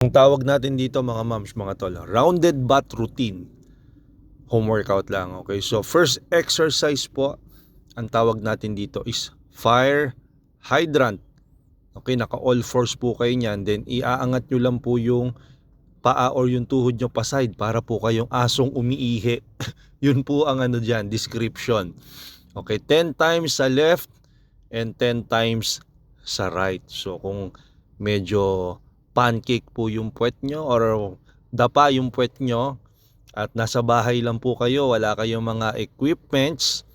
Ang tawag natin dito mga moms, mga tol, rounded butt routine. Home workout lang, okay? So first exercise po, ang tawag natin dito is fire hydrant. Okay, naka all fours po kayo niyan. Then iaangat nyo lang po yung paa or yung tuhod nyo pa side para po kayong asong umiihi. Yun po ang ano dyan, description. Okay, 10 times sa left and 10 times sa right. So kung medyo pancake po yung puwet nyo or dapa yung puwet nyo at nasa bahay lang po kayo, wala kayong mga equipments,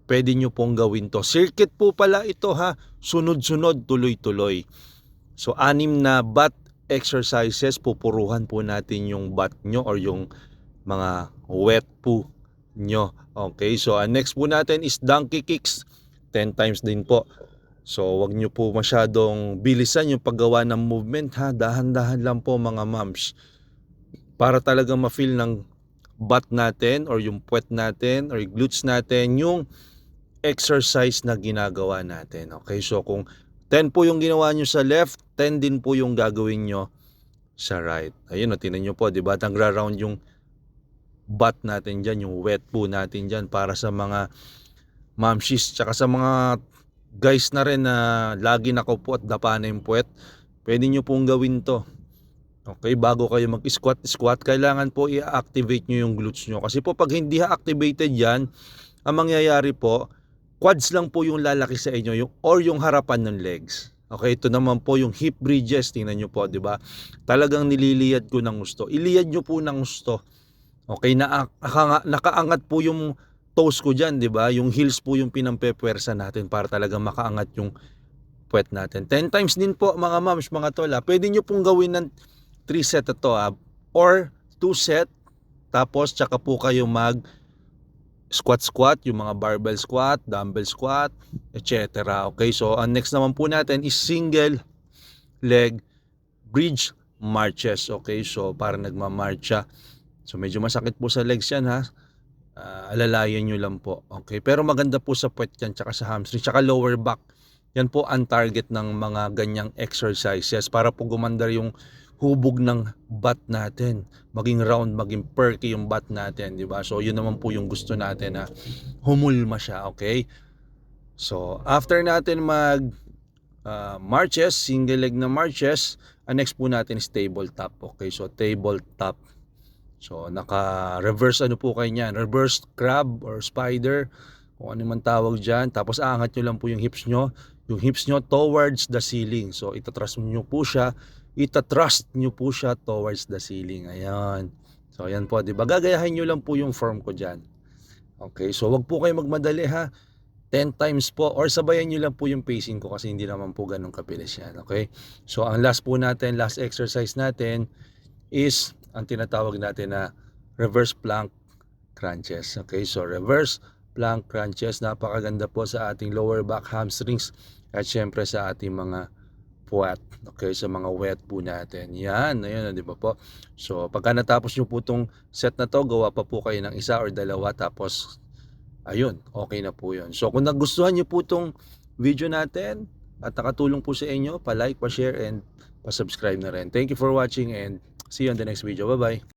pwede nyo pong gawin to. Circuit po pala ito ha, sunod-sunod, tuloy-tuloy. So 6 na butt exercises, pupuruhan po natin yung butt nyo or yung mga wet po nyo. Okay, so next po natin is donkey kicks, 10 times din po. So wag nyo po masyadong bilisan yung paggawa ng movement ha, dahan-dahan lang po mga moms. Para talaga ma-feel ng butt natin or yung puwet natin or yung glutes natin yung exercise na ginagawa natin. Okay, so kung 10 po yung ginawa nyo sa left, 10 din po yung gagawin nyo sa right. Ayun, tinan nyo po, di ba? Nagra-round yung butt natin dyan, yung wet po natin dyan para sa mga momshies, tsaka sa mga guys na rin na lagi nakaupo at dapa na yung puwet. Pwede nyo pong gawin to. Okay, bago kayo mag-squat, kailangan po i-activate nyo yung glutes nyo. Kasi po pag hindi activated yan, ang mangyayari po, quads lang po yung lalaki sa inyo or yung harapan ng legs. Okay, ito naman po yung hip bridges, tingnan nyo po, di ba? Talagang nililiyad ko ng gusto. Iliyad nyo po ng gusto. Okay, nakaangat po yung toes ko dyan, di ba? Yung heels po yung pinampepwersa natin para talagang makaangat yung puwet natin. 10 times din po mga moms, mga tol. Pwede nyo pong gawin ng 3 set ito or 2 set, tapos tsaka po kayo mag squat, yung mga barbell squat, dumbbell squat, etc. Okay, so ang next naman po natin is single leg bridge marches. Okay, so para nagmamarcha. So medyo masakit po sa legs yan ha. Alalayan nyo lang po. Okay, pero maganda po sa puwet yan, tsaka sa hamstring, tsaka lower back. Yan po ang target ng mga ganyang exercises para po gumandar yung hubog ng butt natin, maging round, maging perky yung butt natin, di ba? So yun naman po yung gusto natin na humulma siya, okay? So after natin mag marches, single leg na marches, ang next po natin is tabletop, okay? So tabletop. So naka-reverse ano po kayo niyan, reverse crab or spider, kung ano man tawag dyan. Tapos aangat nyo lang po yung hips nyo towards the ceiling. So itatrust nyo po siya towards the ceiling. Ayan. So ayan po, di ba? Gagayahin nyo lang po yung form ko dyan. Okay, so wag po kayo magmadali ha. 10 times po or sabayan nyo lang po yung pacing ko kasi hindi naman po ganun kabilis yan. Okay, so ang last exercise natin is ang tinatawag natin na reverse plank crunches. Okay, so reverse plank crunches, napakaganda po sa ating lower back, hamstrings, at syempre sa ating mga puwet. Okay, sa mga wet po natin. Yan, ayun, di ba po? So pagka natapos nyo po itong set na to, gawa pa po kayo ng isa or dalawa, tapos ayun, okay na po yun. So kung nagustuhan nyo po itong video natin at nakatulong po sa inyo, pa-like, pa-share, and pa-subscribe na rin. Thank you for watching and see you on the next video. Bye-bye.